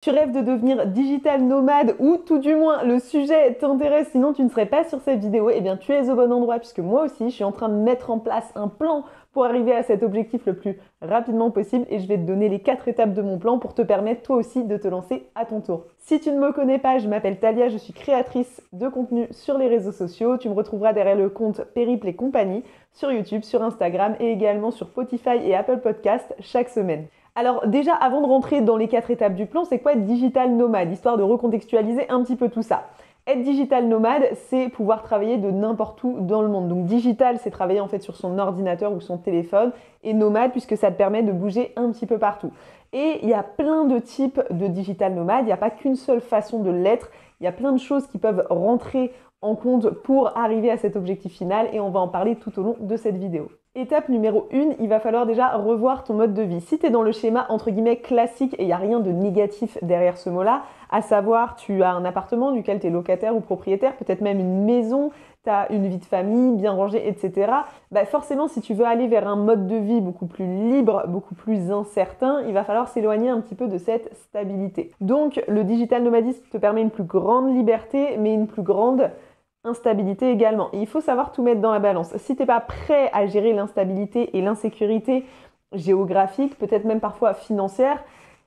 Tu rêves de devenir digital nomade ou tout du moins le sujet t'intéresse, sinon tu ne serais pas sur cette vidéo, eh bien tu es au bon endroit puisque moi aussi je suis en train de mettre en place un plan pour arriver à cet objectif le plus rapidement possible et je vais te donner les 4 étapes de mon plan pour te permettre toi aussi de te lancer à ton tour. Si tu ne me connais pas, je m'appelle Talia, je suis créatrice de contenu sur les réseaux sociaux. Tu me retrouveras derrière le compte Périple et compagnie sur YouTube, sur Instagram et également sur Spotify et Apple Podcast chaque semaine. Alors déjà, avant de rentrer dans les 4 étapes du plan, c'est quoi être digital nomade, histoire de recontextualiser un petit peu tout ça. Être digital nomade, c'est pouvoir travailler de n'importe où dans le monde. Donc digital, c'est travailler en fait sur son ordinateur ou son téléphone, et nomade puisque ça te permet de bouger un petit peu partout. Et il y a plein de types de digital nomade, il n'y a pas qu'une seule façon de l'être, il y a plein de choses qui peuvent rentrer en compte pour arriver à cet objectif final et on va en parler tout au long de cette vidéo. Étape numéro 1, il va falloir déjà revoir ton mode de vie. Si tu es dans le schéma entre guillemets classique et il n'y a rien de négatif derrière ce mot-là, à savoir tu as un appartement duquel tu es locataire ou propriétaire, peut-être même une maison, tu as une vie de famille bien rangée, etc. Bah forcément, si tu veux aller vers un mode de vie beaucoup plus libre, beaucoup plus incertain, il va falloir s'éloigner un petit peu de cette stabilité. Donc le digital nomadisme te permet une plus grande liberté, mais une plus grande instabilité également. Et il faut savoir tout mettre dans la balance. Si tu n'es pas prêt à gérer l'instabilité et l'insécurité géographique, peut-être même parfois financière,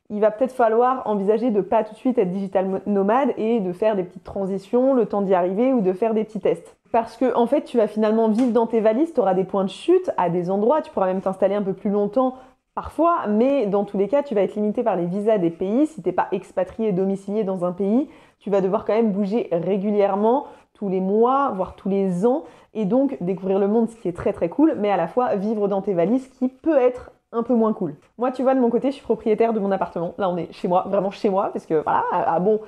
il va peut-être falloir envisager de pas tout de suite être digital nomade et de faire des petites transitions, le temps d'y arriver ou de faire des petits tests. Parce que en fait, tu vas finalement vivre dans tes valises, tu auras des points de chute à des endroits, tu pourras même t'installer un peu plus longtemps parfois, mais dans tous les cas, tu vas être limité par les visas des pays. Si tu n'es pas expatrié et domicilié dans un pays, tu vas devoir quand même bouger régulièrement, tous les mois, voire tous les ans, et donc découvrir le monde, ce qui est très très cool, mais à la fois vivre dans tes valises, qui peut être un peu moins cool. Moi, tu vois, de mon côté, je suis propriétaire de mon appartement. Là, on est chez moi, vraiment chez moi, parce que voilà, bon,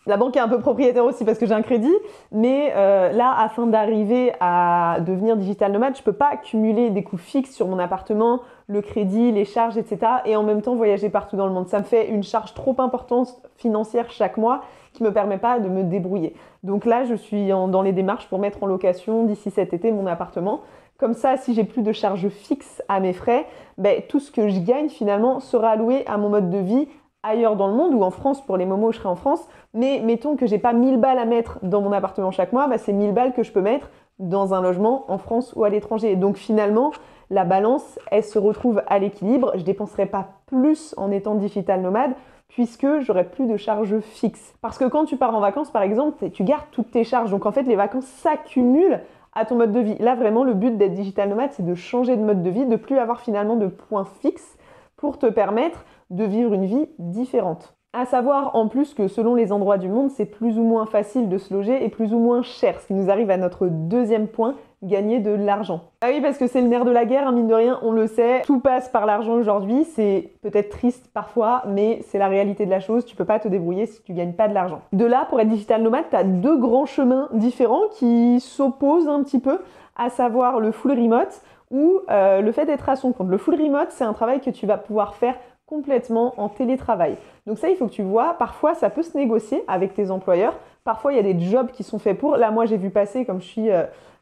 la banque est un peu propriétaire aussi parce que j'ai un crédit, mais là, afin d'arriver à devenir digital nomade, je peux pas cumuler des coûts fixes sur mon appartement, le crédit, les charges, etc. et en même temps voyager partout dans le monde. Ça me fait une charge trop importante financière chaque mois qui me permet pas de me débrouiller. Donc là, je suis dans les démarches pour mettre en location d'ici cet été mon appartement. Comme ça, si j'ai plus de charges fixes à mes frais, ben, tout ce que je gagne finalement sera alloué à mon mode de vie ailleurs dans le monde ou en France pour les moments où je serai en France. Mais mettons que j'ai pas 1000 balles à mettre dans mon appartement chaque mois, ben, c'est 1000 balles que je peux mettre dans un logement en France ou à l'étranger. Donc finalement, la balance, elle se retrouve à l'équilibre. Je dépenserai pas plus en étant digital nomade puisque j'aurai plus de charges fixes. Parce que quand tu pars en vacances, par exemple, tu gardes toutes tes charges. Donc en fait, les vacances s'accumulent à ton mode de vie. Là, vraiment, le but d'être digital nomade, c'est de changer de mode de vie, de plus avoir finalement de points fixes pour te permettre de vivre une vie différente. À savoir en plus que selon les endroits du monde, c'est plus ou moins facile de se loger et plus ou moins cher. Ce qui nous arrive à notre deuxième point, gagner de l'argent. Ah oui, parce que c'est le nerf de la guerre, hein, mine de rien, on le sait. Tout passe par l'argent aujourd'hui, c'est peut-être triste parfois, mais c'est la réalité de la chose. Tu peux pas te débrouiller si tu gagnes pas de l'argent. De là, pour être digital nomade, tu as 2 grands chemins différents qui s'opposent un petit peu, à savoir le full remote ou le fait d'être à son compte. Le full remote, c'est un travail que tu vas pouvoir faire complètement en télétravail. Donc ça, il faut que tu vois, parfois ça peut se négocier avec tes employeurs. Parfois, il y a des jobs qui sont faits pour. Là, moi, j'ai vu passer, comme je suis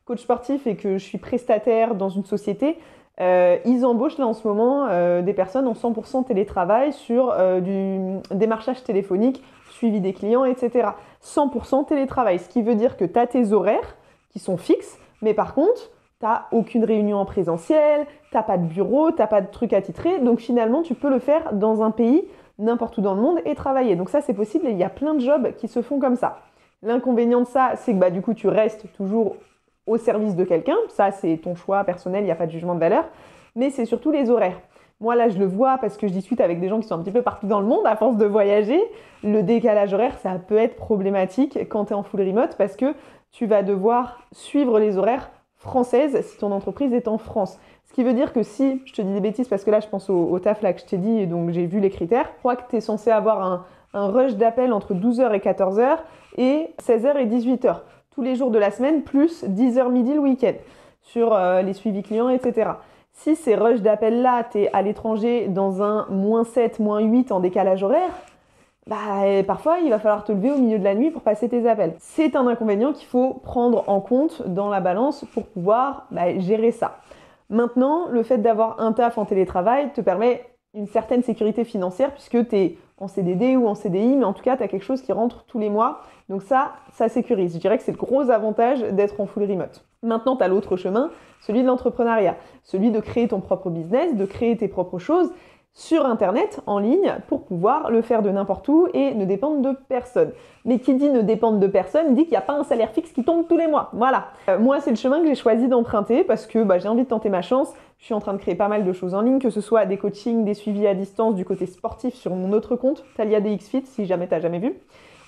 coach sportif et que je suis prestataire dans une société, ils embauchent là en ce moment des personnes en 100% télétravail sur du démarchage téléphonique, suivi des clients, etc. 100% télétravail, ce qui veut dire que tu as tes horaires qui sont fixes, mais par contre, t'as aucune réunion en présentiel, t'as pas de bureau, t'as pas de truc attitré, donc finalement tu peux le faire dans un pays, n'importe où dans le monde et travailler. Donc ça c'est possible et il y a plein de jobs qui se font comme ça. L'inconvénient de ça, c'est que bah, du coup tu restes toujours au service de quelqu'un, ça c'est ton choix personnel, il n'y a pas de jugement de valeur, mais c'est surtout les horaires. Moi là je le vois parce que je discute avec des gens qui sont un petit peu partout dans le monde à force de voyager, le décalage horaire ça peut être problématique quand tu es en full remote parce que tu vas devoir suivre les horaires française si ton entreprise est en France. Ce qui veut dire que si, je te dis des bêtises parce que là je pense au taf là que je t'ai dit et donc j'ai vu les critères, je crois que tu es censé avoir un rush d'appel entre 12h et 14h et 16h et 18h tous les jours de la semaine plus 10h midi le week-end sur les suivis clients, etc. Si ces rushs d'appel là, tu es à l'étranger dans un -7, -8 en décalage horaire, bah, parfois, il va falloir te lever au milieu de la nuit pour passer tes appels. C'est un inconvénient qu'il faut prendre en compte dans la balance pour pouvoir gérer ça. Maintenant, le fait d'avoir un taf en télétravail te permet une certaine sécurité financière puisque tu es en CDD ou en CDI, mais en tout cas, tu as quelque chose qui rentre tous les mois. Donc ça sécurise. Je dirais que c'est le gros avantage d'être en full remote. Maintenant, tu as l'autre chemin, celui de l'entrepreneuriat, celui de créer ton propre business, de créer tes propres choses sur Internet, en ligne, pour pouvoir le faire de n'importe où et ne dépendre de personne. Mais qui dit ne dépendre de personne, dit qu'il n'y a pas un salaire fixe qui tombe tous les mois. Voilà. Moi, c'est le chemin que j'ai choisi d'emprunter parce que j'ai envie de tenter ma chance. Je suis en train de créer pas mal de choses en ligne, que ce soit des coachings, des suivis à distance du côté sportif sur mon autre compte, Thalia DXFit, si jamais tu n'as jamais vu.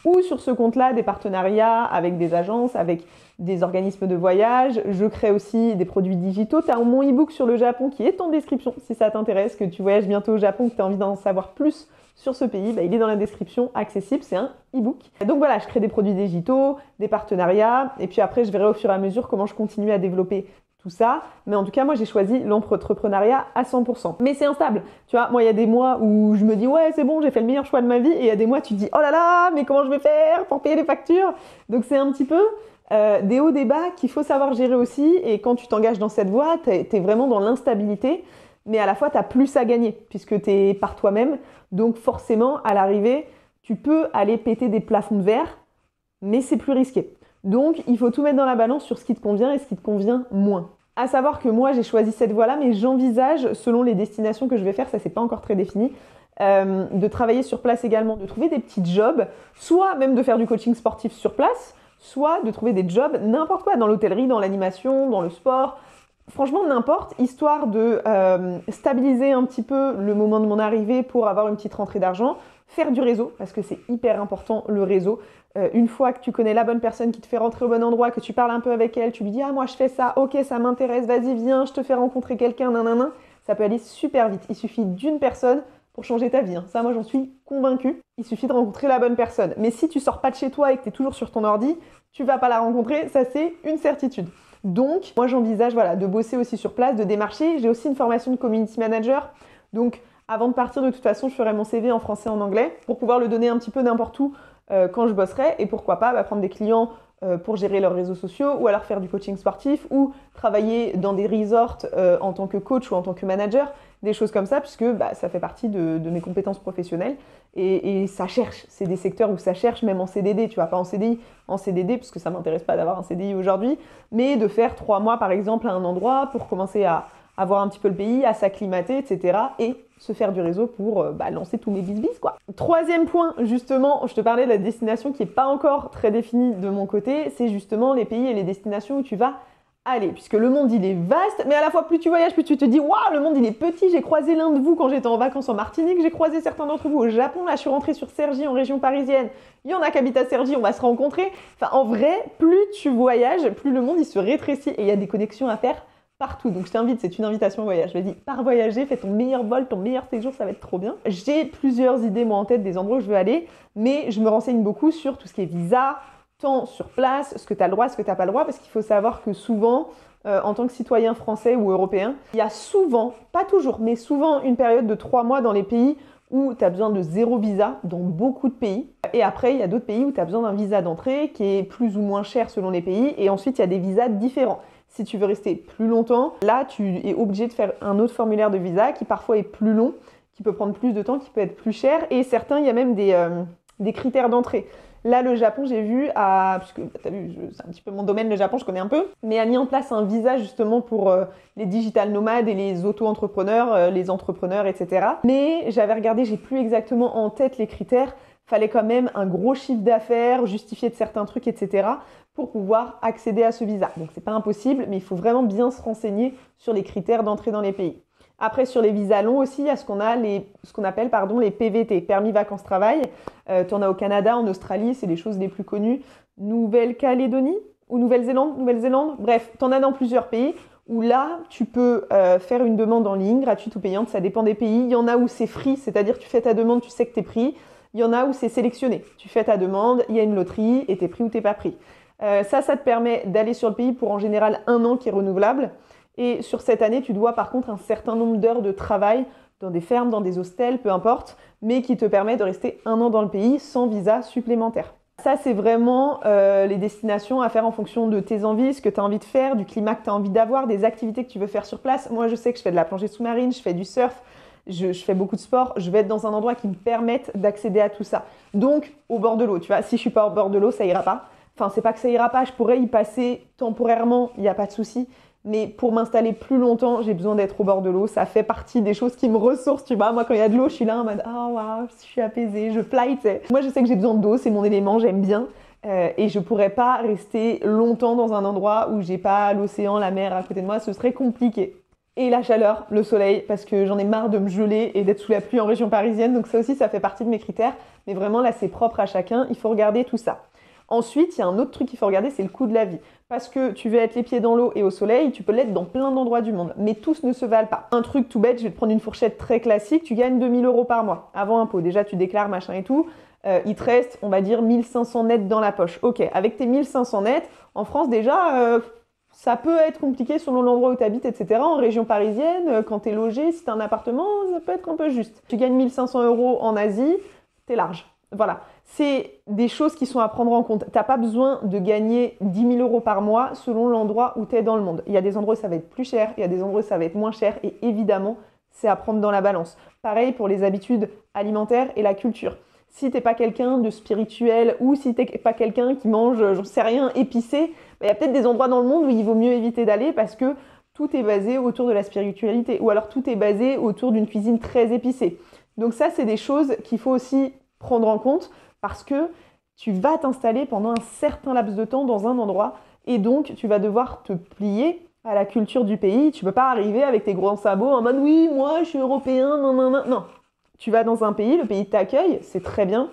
Ou sur ce compte-là, des partenariats avec des agences, avec des organismes de voyage. Je crée aussi des produits digitaux. Tu as mon e-book sur le Japon qui est en description. Si ça t'intéresse, que tu voyages bientôt au Japon, que tu as envie d'en savoir plus sur ce pays, il est dans la description, accessible, c'est un e-book. Donc voilà, je crée des produits digitaux, des partenariats, et puis après, je verrai au fur et à mesure comment je continue à développer tout ça. Mais en tout cas, moi, j'ai choisi l'entrepreneuriat à 100%. Mais c'est instable. Tu vois, moi, il y a des mois où je me dis, ouais, c'est bon, j'ai fait le meilleur choix de ma vie. Et il y a des mois, tu te dis, oh là là, mais comment je vais faire pour payer les factures? Donc, c'est un petit peu des hauts, des bas qu'il faut savoir gérer aussi. Et quand tu t'engages dans cette voie, t'es vraiment dans l'instabilité. Mais à la fois, tu as plus à gagner puisque tu es par toi-même. Donc, forcément, à l'arrivée, tu peux aller péter des plafonds de verre, mais c'est plus risqué. Donc, il faut tout mettre dans la balance sur ce qui te convient et ce qui te convient moins. À savoir que moi, j'ai choisi cette voie-là, mais j'envisage, selon les destinations que je vais faire, ça c'est pas encore très défini, de travailler sur place également, de trouver des petits jobs, soit même de faire du coaching sportif sur place, soit de trouver des jobs n'importe quoi, dans l'hôtellerie, dans l'animation, dans le sport, franchement n'importe, histoire de stabiliser un petit peu le moment de mon arrivée pour avoir une petite rentrée d'argent, faire du réseau, parce que c'est hyper important le réseau. Une fois que tu connais la bonne personne qui te fait rentrer au bon endroit, que tu parles un peu avec elle, tu lui dis « Ah, moi je fais ça, ok, ça m'intéresse, vas-y, viens, je te fais rencontrer quelqu'un, nanana », ça peut aller super vite. Il suffit d'une personne pour changer ta vie. Hein. Ça, moi, j'en suis convaincue. Il suffit de rencontrer la bonne personne. Mais si tu sors pas de chez toi et que tu es toujours sur ton ordi, tu vas pas la rencontrer, ça c'est une certitude. Donc, moi j'envisage de bosser aussi sur place, de démarcher. J'ai aussi une formation de community manager. Donc, avant de partir, de toute façon, je ferai mon CV en français et en anglais pour pouvoir le donner un petit peu n'importe où quand je bosserai. Et pourquoi pas prendre des clients pour gérer leurs réseaux sociaux ou alors faire du coaching sportif ou travailler dans des resorts en tant que coach ou en tant que manager. Des choses comme ça, puisque ça fait partie de mes compétences professionnelles. Et ça cherche. C'est des secteurs où ça cherche, même en CDD, tu vois, pas en CDI. En CDD, parce que ça m'intéresse pas d'avoir un CDI aujourd'hui, mais de faire 3 mois, par exemple, à un endroit pour commencer à voir un petit peu le pays, à s'acclimater, etc. Et se faire du réseau pour lancer tous mes bis-bis, quoi. Troisième point, justement, je te parlais de la destination qui n'est pas encore très définie de mon côté, c'est justement les pays et les destinations où tu vas aller, puisque le monde il est vaste, mais à la fois plus tu voyages, plus tu te dis waouh, le monde il est petit. J'ai croisé l'un de vous quand j'étais en vacances en Martinique, j'ai croisé certains d'entre vous au Japon, là je suis rentrée sur Cergy en région parisienne, il y en a qui habitent à Cergy, on va se rencontrer. Enfin en vrai, plus tu voyages, plus le monde il se rétrécit et il y a des connexions à faire partout. Donc je t'invite, c'est une invitation au voyage. Je me dis, pars voyager, fais ton meilleur vol, ton meilleur séjour, ça va être trop bien. J'ai plusieurs idées moi en tête des endroits où je veux aller, mais je me renseigne beaucoup sur tout ce qui est visa, tant sur place, ce que tu as le droit, ce que tu n'as pas le droit, parce qu'il faut savoir que souvent, en tant que citoyen français ou européen, il y a souvent, pas toujours, mais souvent une période de 3 mois dans les pays où tu as besoin de 0 visa, dans beaucoup de pays. Et après, il y a d'autres pays où tu as besoin d'un visa d'entrée qui est plus ou moins cher selon les pays. Et ensuite, il y a des visas différents. Si tu veux rester plus longtemps, là, tu es obligé de faire un autre formulaire de visa qui parfois est plus long, qui peut prendre plus de temps, qui peut être plus cher. Et certains, il y a même des critères d'entrée. Là, le Japon, j'ai vu, puisque tu as vu, c'est un petit peu mon domaine, le Japon, je connais un peu, mais a mis en place un visa justement pour les digital nomades et les auto-entrepreneurs, les entrepreneurs, etc. Mais j'avais regardé, j'ai plus exactement en tête les critères, fallait quand même un gros chiffre d'affaires, justifier de certains trucs, etc. pour pouvoir accéder à ce visa. Donc c'est pas impossible, mais il faut vraiment bien se renseigner sur les critères d'entrée dans les pays. Après, sur les visas longs aussi, il y a ce qu'on appelle les PVT, permis vacances-travail. Tu en as au Canada, en Australie, c'est les choses les plus connues. Nouvelle-Calédonie ou Nouvelle-Zélande, bref, tu en as dans plusieurs pays où là, tu peux faire une demande en ligne, gratuite ou payante, ça dépend des pays. Il y en a où c'est free, c'est-à-dire tu fais ta demande, tu sais que tu es pris. Il y en a où c'est sélectionné. Tu fais ta demande, il y a une loterie et tu es pris ou tu n'es pas pris. Ça te permet d'aller sur le pays pour en général 1 an qui est renouvelable. Et sur cette année, tu dois par contre un certain nombre d'heures de travail dans des fermes, dans des hostels, peu importe, mais qui te permet de rester 1 an dans le pays sans visa supplémentaire. Ça, c'est vraiment les destinations à faire en fonction de tes envies, ce que tu as envie de faire, du climat que tu as envie d'avoir, des activités que tu veux faire sur place. Moi, je sais que je fais de la plongée sous-marine, je fais du surf, je fais beaucoup de sport, je vais être dans un endroit qui me permette d'accéder à tout ça. Donc, au bord de l'eau, tu vois, si je suis pas au bord de l'eau, ça ira pas. Enfin, c'est pas que ça ira pas, je pourrais y passer temporairement, il n'y a pas de souci. Mais pour m'installer plus longtemps, j'ai besoin d'être au bord de l'eau. Ça fait partie des choses qui me ressourcent, tu vois. Moi, quand il y a de l'eau, je suis là en mode « Oh, waouh, je suis apaisée, je fly », tu sais. Moi, je sais que j'ai besoin d'eau, c'est mon élément, j'aime bien. Et je pourrais pas rester longtemps dans un endroit où j'ai pas l'océan, la mer à côté de moi. Ce serait compliqué. Et la chaleur, le soleil, parce que j'en ai marre de me geler et d'être sous la pluie en région parisienne. Donc ça aussi, ça fait partie de mes critères. Mais vraiment, là, c'est propre à chacun. Il faut regarder tout ça. Ensuite, il y a un autre truc qu'il faut regarder, c'est le coût de la vie. Parce que tu veux être les pieds dans l'eau et au soleil, tu peux l'être dans plein d'endroits du monde. Mais tous ne se valent pas. Un truc tout bête, je vais te prendre une fourchette très classique, tu gagnes 2 000 € par mois, avant impôt. Déjà, tu déclares, machin et tout. Il te reste, on va dire, 1 500 nets dans la poche. Ok, avec tes 1 500 nets, en France, déjà, ça peut être compliqué selon l'endroit où tu habites, etc. En région parisienne, quand tu es logé, si tu as un appartement, ça peut être un peu juste. Tu gagnes 1 500 € en Asie, tu es large. Voilà, c'est des choses qui sont à prendre en compte. T'as pas besoin de gagner 10 000 € par mois selon l'endroit où tu es dans le monde. Il y a des endroits où ça va être plus cher, il y a des endroits où ça va être moins cher et évidemment, c'est à prendre dans la balance. Pareil pour les habitudes alimentaires et la culture. Si t'es pas quelqu'un de spirituel ou si t'es pas quelqu'un qui mange, j'en sais rien, épicé, il y a peut-être des endroits dans le monde où il vaut mieux éviter d'aller parce que tout est basé autour de la spiritualité ou alors tout est basé autour d'une cuisine très épicée. Donc ça, c'est des choses qu'il faut aussi prendre en compte parce que tu vas t'installer pendant un certain laps de temps dans un endroit et donc tu vas devoir te plier à la culture du pays. Tu peux pas arriver avec tes grands sabots en mode oui, moi je suis européen, non, non, non, non. Tu vas dans un pays, le pays t'accueille, c'est très bien,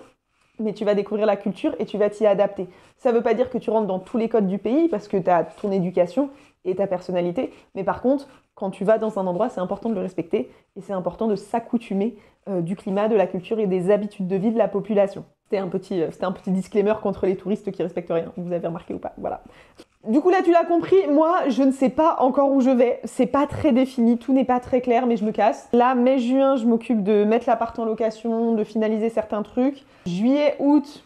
mais tu vas découvrir la culture et tu vas t'y adapter. Ça veut pas dire que tu rentres dans tous les codes du pays parce que tu as ton éducation et ta personnalité, mais par contre, quand tu vas dans un endroit, c'est important de le respecter et c'est important de s'accoutumer du climat, de la culture et des habitudes de vie de la population. C'était un petit disclaimer contre les touristes qui respectent rien, vous avez remarqué ou pas, voilà. Du coup là tu l'as compris, moi je ne sais pas encore où je vais, c'est pas très défini, tout n'est pas très clair mais je me casse. Là mai-juin je m'occupe de mettre l'appart en location, de finaliser certains trucs. Juillet, août,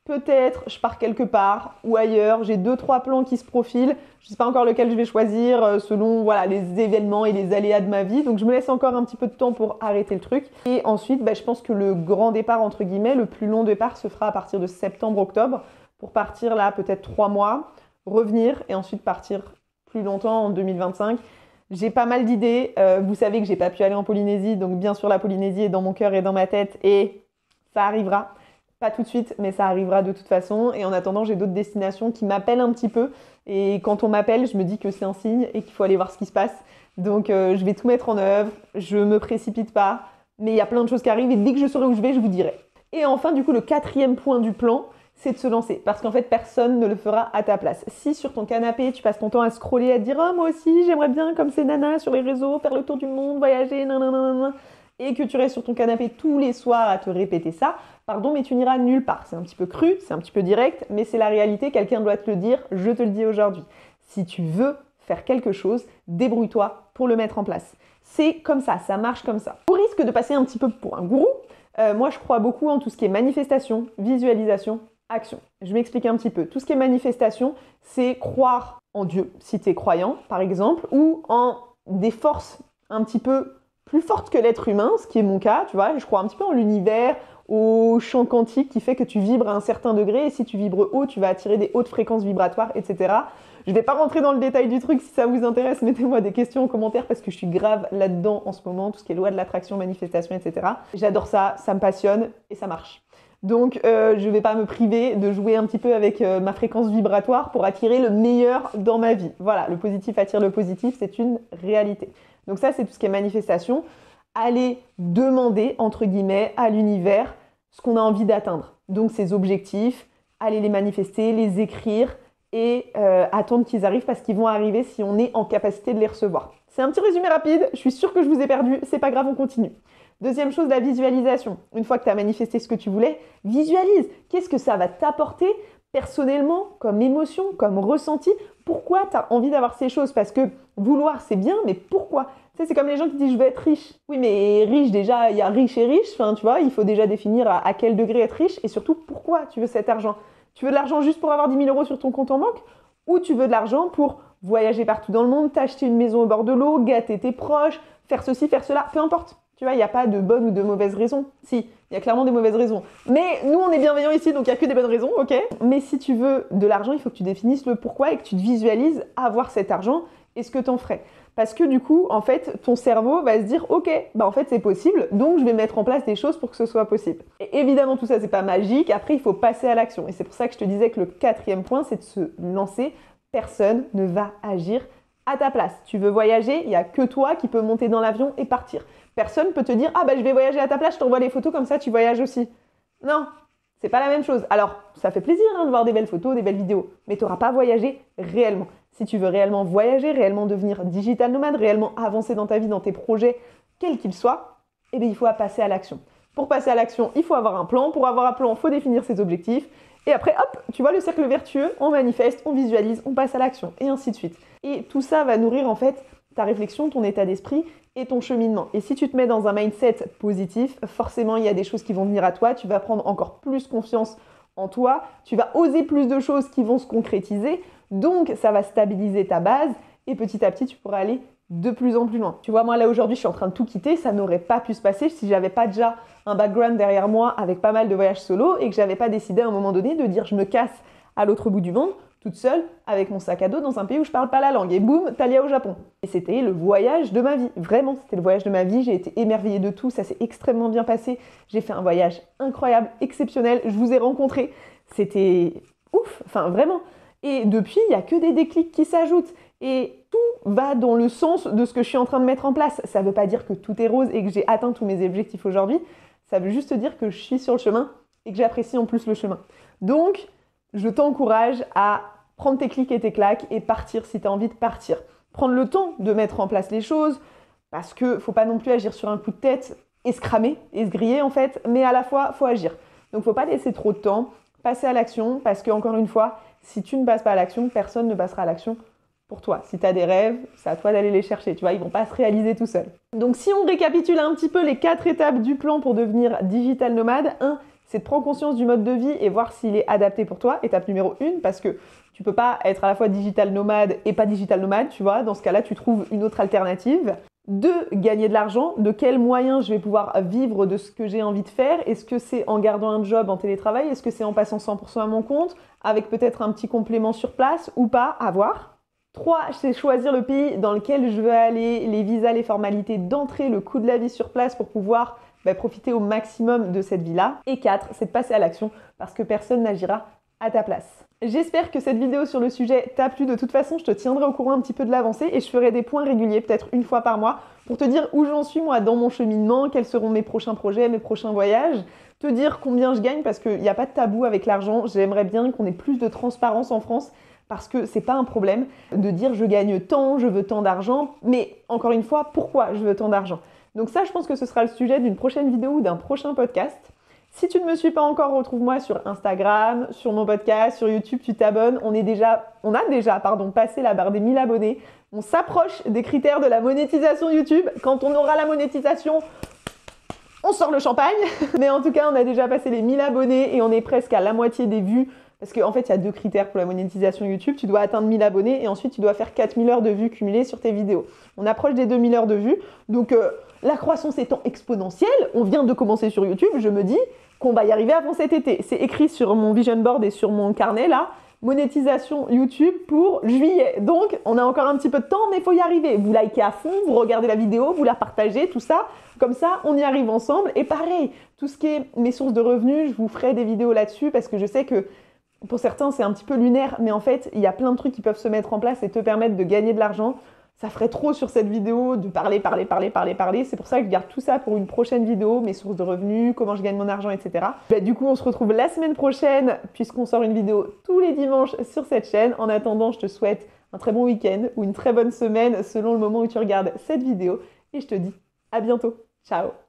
peut-être je pars quelque part ou ailleurs, j'ai 2-3 plans qui se profilent, je sais pas encore lequel je vais choisir selon voilà, les événements et les aléas de ma vie, donc je me laisse encore un petit peu de temps pour arrêter le truc. Et ensuite je pense que le grand départ entre guillemets, le plus long départ se fera à partir de septembre-octobre pour partir là peut-être 3 mois. Revenir et ensuite partir plus longtemps en 2025. J'ai pas mal d'idées. Vous savez que j'ai pas pu aller en Polynésie, donc bien sûr la Polynésie est dans mon cœur et dans ma tête et ça arrivera. Pas tout de suite, mais ça arrivera de toute façon. Et en attendant, j'ai d'autres destinations qui m'appellent un petit peu. Et quand on m'appelle, je me dis que c'est un signe et qu'il faut aller voir ce qui se passe. Donc je vais tout mettre en œuvre. Je me précipite pas, mais il y a plein de choses qui arrivent et dès que je saurai où je vais, je vous dirai. Et enfin, du coup, le 4e point du plan, c'est de se lancer. Parce qu'en fait, personne ne le fera à ta place. Si sur ton canapé, tu passes ton temps à scroller, à te dire « Oh, moi aussi, j'aimerais bien, comme ces nanas sur les réseaux, faire le tour du monde, voyager, nanana », et que tu restes sur ton canapé tous les soirs à te répéter ça, pardon, mais tu n'iras nulle part. C'est un petit peu cru, c'est un petit peu direct, mais c'est la réalité, quelqu'un doit te le dire, je te le dis aujourd'hui. Si tu veux faire quelque chose, débrouille-toi pour le mettre en place. C'est comme ça marche comme ça. Au risque de passer un petit peu pour un gourou, moi je crois beaucoup en tout ce qui est manifestation, visualisation, action. Je m'explique un petit peu. Tout ce qui est manifestation, c'est croire en Dieu, si tu es croyant, par exemple, ou en des forces un petit peu plus fortes que l'être humain, ce qui est mon cas, tu vois. Je crois un petit peu en l'univers, au champ quantique qui fait que tu vibres à un certain degré, et si tu vibres haut, tu vas attirer des hautes fréquences vibratoires, etc. Je vais pas rentrer dans le détail du truc, si ça vous intéresse, mettez-moi des questions en commentaire parce que je suis grave là-dedans en ce moment, tout ce qui est loi de l'attraction, manifestation, etc. J'adore ça, ça me passionne et ça marche. Donc je vais pas me priver de jouer un petit peu avec ma fréquence vibratoire pour attirer le meilleur dans ma vie. Voilà, le positif attire le positif, c'est une réalité. Donc ça, c'est tout ce qui est manifestation. Aller demander, entre guillemets, à l'univers ce qu'on a envie d'atteindre. Donc ces objectifs, aller les manifester, les écrire et attendre qu'ils arrivent parce qu'ils vont arriver si on est en capacité de les recevoir. C'est un petit résumé rapide, je suis sûre que je vous ai perdu, c'est pas grave, on continue. Deuxième chose, la visualisation. Une fois que tu as manifesté ce que tu voulais, visualise. Qu'est-ce que ça va t'apporter personnellement, comme émotion, comme ressenti? Pourquoi tu as envie d'avoir ces choses? Parce que vouloir, c'est bien, mais pourquoi? Tu sais, c'est comme les gens qui disent « je veux être riche ». Oui, mais riche, déjà, il y a riche et riche. Enfin, tu vois, il faut déjà définir à quel degré être riche et surtout, pourquoi tu veux cet argent? Tu veux de l'argent juste pour avoir 10 000 € sur ton compte en banque? Ou tu veux de l'argent pour voyager partout dans le monde, t'acheter une maison au bord de l'eau, gâter tes proches, faire ceci, faire cela, peu importe. Tu vois, il n'y a pas de bonne ou de mauvaise raison. Si, il y a clairement des mauvaises raisons. Mais nous, on est bienveillants ici, donc il n'y a que des bonnes raisons, ok? Mais si tu veux de l'argent, il faut que tu définisses le pourquoi et que tu te visualises avoir cet argent et ce que tu en ferais. Parce que du coup, en fait, ton cerveau va se dire « Ok, bah en fait c'est possible, donc je vais mettre en place des choses pour que ce soit possible. » Et évidemment, tout ça, c'est pas magique. Après, il faut passer à l'action. Et c'est pour ça que je te disais que le 4e point, c'est de se lancer. Personne ne va agir à ta place. Tu veux voyager, il n'y a que toi qui peux monter dans l'avion et partir. Personne ne peut te dire « Ah bah je vais voyager à ta place, je t'envoie les photos, comme ça tu voyages aussi. » Non, c'est pas la même chose. Alors, ça fait plaisir de voir des belles photos, des belles vidéos, mais tu n'auras pas voyagé réellement. Si tu veux réellement voyager, réellement devenir digital nomade, réellement avancer dans ta vie, dans tes projets, quels qu'ils soient, eh bien, il faut passer à l'action. Pour passer à l'action, il faut avoir un plan. Pour avoir un plan, il faut définir ses objectifs. Et après, hop, tu vois le cercle vertueux, on manifeste, on visualise, on passe à l'action, et ainsi de suite. Et tout ça va nourrir en fait ta réflexion, ton état d'esprit et ton cheminement. Et si tu te mets dans un mindset positif, forcément, il y a des choses qui vont venir à toi, tu vas prendre encore plus confiance en toi, tu vas oser plus de choses qui vont se concrétiser, donc ça va stabiliser ta base et petit à petit, tu pourras aller de plus en plus loin. Tu vois, moi là aujourd'hui, je suis en train de tout quitter, ça n'aurait pas pu se passer si j'avais pas déjà un background derrière moi avec pas mal de voyages solo et que j'avais pas décidé à un moment donné de dire je me casse à l'autre bout du monde, toute seule, avec mon sac à dos dans un pays où je parle pas la langue. Et boum, Thalia au Japon. Et c'était le voyage de ma vie. Vraiment, c'était le voyage de ma vie. J'ai été émerveillée de tout. Ça s'est extrêmement bien passé. J'ai fait un voyage incroyable, exceptionnel. Je vous ai rencontrés. C'était ouf. Enfin, vraiment. Et depuis, il n'y a que des déclics qui s'ajoutent. Et tout va dans le sens de ce que je suis en train de mettre en place. Ça ne veut pas dire que tout est rose et que j'ai atteint tous mes objectifs aujourd'hui. Ça veut juste dire que je suis sur le chemin et que j'apprécie en plus le chemin. Donc, je t'encourage à prendre tes clics et tes claques et partir si tu as envie de partir. Prendre le temps de mettre en place les choses parce qu'il ne faut pas non plus agir sur un coup de tête et se cramer et se griller en fait, mais à la fois, il faut agir. Donc, il ne faut pas laisser trop de temps, passer à l'action parce qu'encore une fois, si tu ne passes pas à l'action, personne ne passera à l'action pour toi. Si tu as des rêves, c'est à toi d'aller les chercher, tu vois, ils ne vont pas se réaliser tout seuls. Donc, si on récapitule un petit peu les 4 étapes du plan pour devenir digital nomade, 1, c'est de prendre conscience du mode de vie et voir s'il est adapté pour toi. Étape numéro 1, parce que tu peux pas être à la fois digital nomade et pas digital nomade, tu vois. Dans ce cas-là, tu trouves une autre alternative. 2, gagner de l'argent. De quels moyens je vais pouvoir vivre de ce que j'ai envie de faire? Est-ce que c'est en gardant un job en télétravail? Est-ce que c'est en passant 100% à mon compte? Avec peut-être un petit complément sur place ou pas? À voir. 3, c'est choisir le pays dans lequel je veux aller, les visas, les formalités d'entrée, le coût de la vie sur place pour pouvoir profiter au maximum de cette vie-là. Et 4, c'est de passer à l'action parce que personne n'agira à ta place. J'espère que cette vidéo sur le sujet t'a plu. De toute façon, je te tiendrai au courant un petit peu de l'avancée et je ferai des points réguliers, peut-être une fois par mois, pour te dire où j'en suis moi dans mon cheminement, quels seront mes prochains projets, mes prochains voyages, te dire combien je gagne parce qu'il n'y a pas de tabou avec l'argent. J'aimerais bien qu'on ait plus de transparence en France parce que c'est pas un problème de dire je gagne tant, je veux tant d'argent, mais encore une fois, pourquoi je veux tant d'argent? Donc ça, je pense que ce sera le sujet d'une prochaine vidéo ou d'un prochain podcast. Si tu ne me suis pas encore, retrouve-moi sur Instagram, sur mon podcast, sur YouTube, tu t'abonnes. On a déjà passé la barre des 1000 abonnés. On s'approche des critères de la monétisation YouTube. Quand on aura la monétisation, on sort le champagne. Mais en tout cas, on a déjà passé les 1000 abonnés et on est presque à la moitié des vues. Parce qu'en fait, il y a 2 critères pour la monétisation YouTube. Tu dois atteindre 1000 abonnés et ensuite, tu dois faire 4000 heures de vues cumulées sur tes vidéos. On approche des 2000 heures de vues. Donc, la croissance étant exponentielle, on vient de commencer sur YouTube, je me dis qu'on va y arriver avant cet été. C'est écrit sur mon vision board et sur mon carnet, là, monétisation YouTube pour juillet. Donc, on a encore un petit peu de temps, mais il faut y arriver. Vous likez à fond, vous regardez la vidéo, vous la partagez, tout ça. Comme ça, on y arrive ensemble. Et pareil, tout ce qui est mes sources de revenus, je vous ferai des vidéos là-dessus parce que je sais que pour certains, c'est un petit peu lunaire, mais en fait, il y a plein de trucs qui peuvent se mettre en place et te permettre de gagner de l'argent. Ça ferait trop sur cette vidéo de parler. C'est pour ça que je garde tout ça pour une prochaine vidéo, mes sources de revenus, comment je gagne mon argent, etc. Du coup, on se retrouve la semaine prochaine, puisqu'on sort une vidéo tous les dimanches sur cette chaîne. En attendant, je te souhaite un très bon week-end ou une très bonne semaine selon le moment où tu regardes cette vidéo. Et je te dis à bientôt. Ciao!